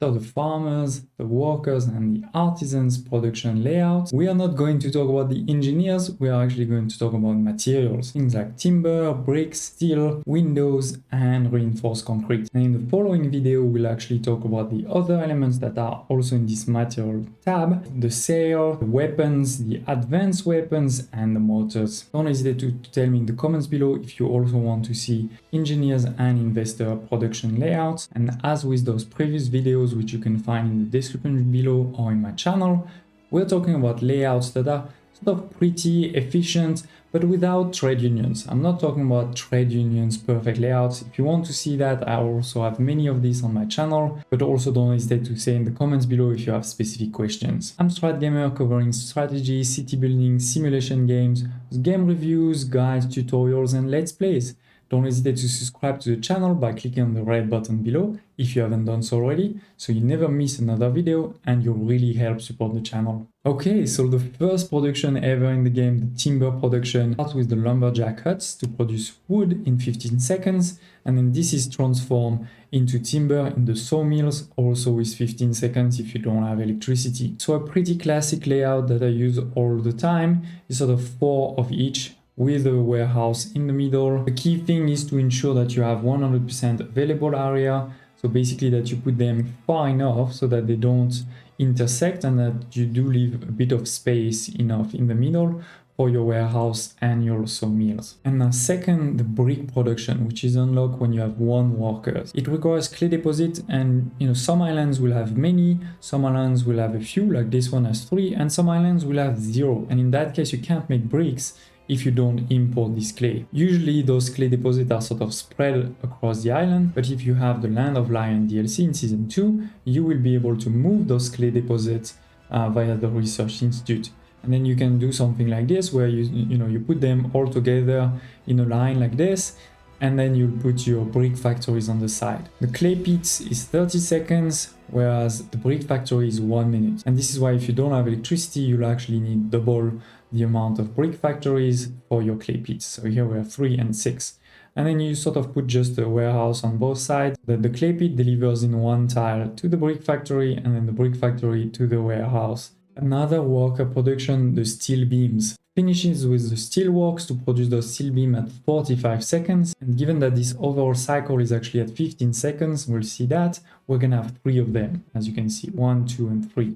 So the farmers, the workers, and the artisans' production layouts. We are not going to talk about the engineers, we are actually going to talk about materials. Things like timber, bricks, steel, windows, and reinforced concrete. And in the following video, we'll actually talk about the other elements that are also in this material tab. The sail, the weapons, the advanced weapons, and the motors. Don't hesitate to tell me in the comments below if you also want to see engineers and investor production layouts. And as with those previous videos, which you can find in the description below or in my channel, we're talking about layouts that are sort of pretty efficient, but without trade unions. I'm not talking about trade unions perfect layouts. If you want to see that, I also have many of these on my channel, but also don't hesitate to say in the comments below if you have specific questions. I'm StratGamer, covering strategy, city building, simulation games, game reviews, guides, tutorials, and let's plays. Don't hesitate to subscribe to the channel by clicking on the red button below if you haven't done so already, so you never miss another video and you'll really help support the channel. Okay, so the first production ever in the game, the timber production, starts with the lumberjack huts to produce wood in 15 seconds, and then this is transformed into timber in the sawmills, also with 15 seconds if you don't have electricity. So a pretty classic layout that I use all the time is sort of 4 of each, with a warehouse in the middle. The key thing is to ensure that you have 100% available area. So basically that you put them far enough so that they don't intersect and that you do leave a bit of space enough in the middle for your warehouse and your sawmills. And now second, the brick production, which is unlocked when you have 1 worker. It requires clay deposit, and some islands will have many, some islands will have a few, like this one has 3, and some islands will have 0. And in that case, you can't make bricks if you don't import this clay. Usually those clay deposits are sort of spread across the island, but if you have the Land of Lion DLC in Season 2, you will be able to move those clay deposits via the Research Institute. And then you can do something like this, where you put them all together in a line like this, and then you put your brick factories on the side. The clay pits is 30 seconds, whereas the brick factory is 1 minute. And this is why if you don't have electricity, you'll actually need double the amount of brick factories for your clay pits. So here we have 3 and 6. And then you sort of put just a warehouse on both sides, that the clay pit delivers in 1 tile to the brick factory, and then the brick factory to the warehouse. Another worker production, the steel beams. Finishes with the steel works to produce the steel beam at 45 seconds. And given that this overall cycle is actually at 15 seconds, we'll see that we're gonna have 3 of them, as you can see, 1, 2, and 3.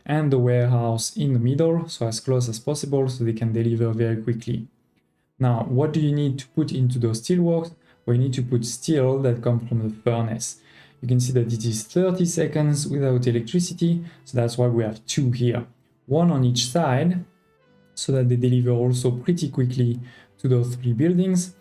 And the warehouse in the middle, so as close as possible so they can deliver very quickly. Now, what do you need to put into those steelworks? Well, you need to put steel that comes from the furnace. You can see that it is 30 seconds without electricity, so that's why we have 2 here. 1 on each side, so that they deliver also pretty quickly to those 3 buildings.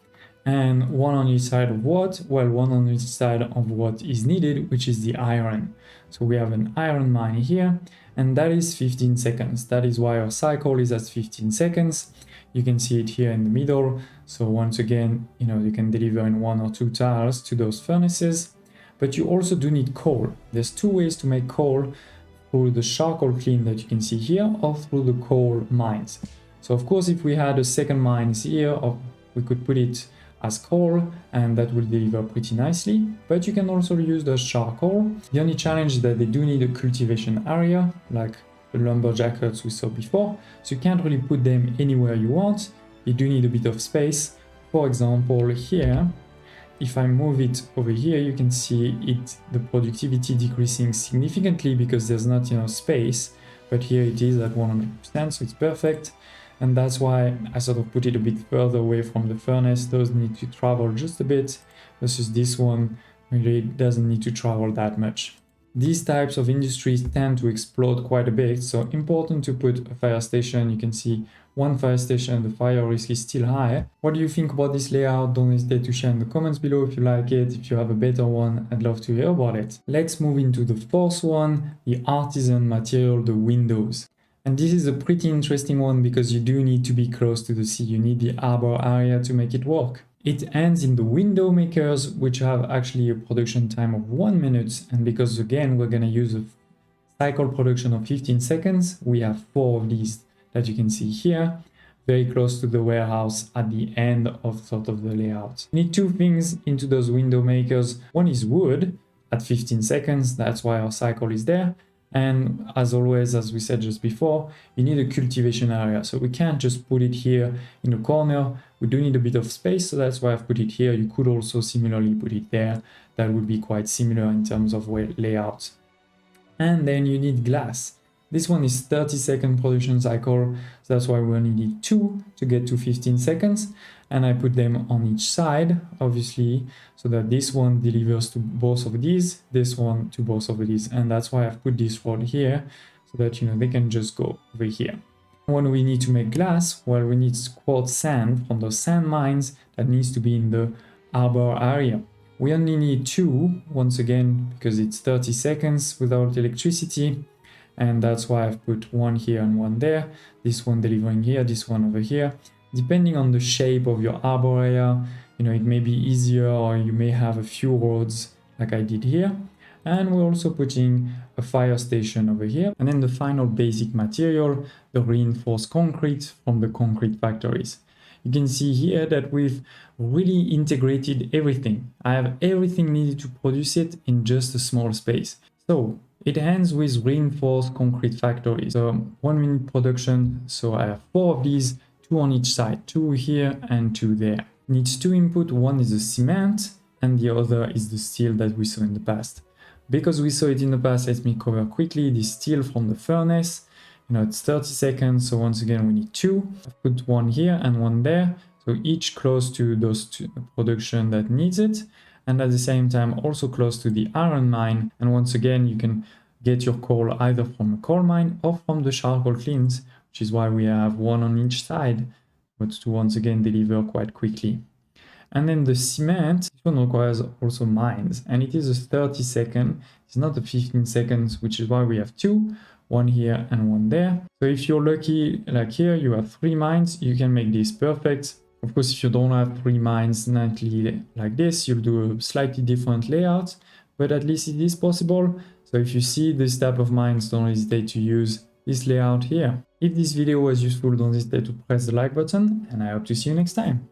And 1 on each side of what? Well, 1 on each side of what is needed, which is the iron. So we have an iron mine here, and that is 15 seconds. That is why our cycle is at 15 seconds. You can see it here in the middle. So once again, you can deliver in 1 or 2 tiles to those furnaces. But you also do need coal. There's 2 ways to make coal: through the charcoal kiln that you can see here, or through the coal mines. So of course, if we had a second mine here, or we could put it as coal, and that will deliver pretty nicely. But you can also use the charcoal. The only challenge is that they do need a cultivation area, like the lumberjack huts we saw before, so you can't really put them anywhere you want. You do need a bit of space. For example, here, if I move it over here, you can see the productivity decreasing significantly because there's not enough space, but here it is at 100%, so it's perfect. And that's why I sort of put it a bit further away from the furnace. Those need to travel just a bit, versus this one really doesn't need to travel that much. These types of industries tend to explode quite a bit, so important to put a fire station. You can see 1 fire station, the fire risk is still high. What do you think about this layout? Don't hesitate to share in the comments below if you like it. If you have a better one, I'd love to hear about it. Let's move into the 4th one, the artisan material, the windows. And this is a pretty interesting one because you do need to be close to the sea. You need the harbor area to make it work. It ends in the window makers, which have actually a production time of 1 minute. And because again, we're gonna use a cycle production of 15 seconds, we have 4 of these that you can see here, very close to the warehouse at the end of sort of the layout. You need 2 things into those window makers. One is wood, at 15 seconds. That's why our cycle is there. And as always, as we said just before, you need a cultivation area. So we can't just put it here in the corner. We do need a bit of space, so that's why I've put it here. You could also similarly put it there. That would be quite similar in terms of layout. And then you need glass. This one is 30-second production cycle, so that's why we only need 2 to get to 15 seconds. And I put them on each side, obviously, so that this one delivers to both of these, this one to both of these. And that's why I've put this rod here, so that, you know, they can just go over here. When we need to make glass, well, we need quartz sand from those sand mines that needs to be in the harbor area. We only need 2, once again, because it's 30 seconds without electricity. And that's why I've put one here and one there. This one delivering here, this one over here. Depending on the shape of your harbor area, you know, it may be easier, or you may have a few roads like I did here. And we're also putting a fire station over here. And then the final basic material, the reinforced concrete from the concrete factories. You can see here that we've really integrated everything. I have everything needed to produce it in just a small space. So it ends with reinforced concrete factories. So 1 minute production. So I have 4 of these, 2 on each side, 2 here and 2 there. Needs 2 input. One is the cement and the other is the steel that we saw in the past. Because we saw it in the past, let me cover quickly the steel from the furnace. You know, it's 30 seconds, so once again we need 2. I've put one here and one there, so each close to those 2 production that needs it, and at the same time also close to the iron mine. And once again, you can get your coal either from a coal mine or from the charcoal kilns, which is why we have one on each side, but to once again deliver quite quickly. And then the cement, this one requires also mines, and it is a 30 second, it's not a 15 seconds, which is why we have 2. One here and one there. So if you're lucky, like here, you have 3 mines, you can make this perfect. Of course, if you don't have 3 mines nightly like this, you'll do a slightly different layout, but at least it is possible. So if you see this type of mines, don't hesitate to use this layout here. If this video was useful, don't hesitate to press the like button, and I hope to see you next time.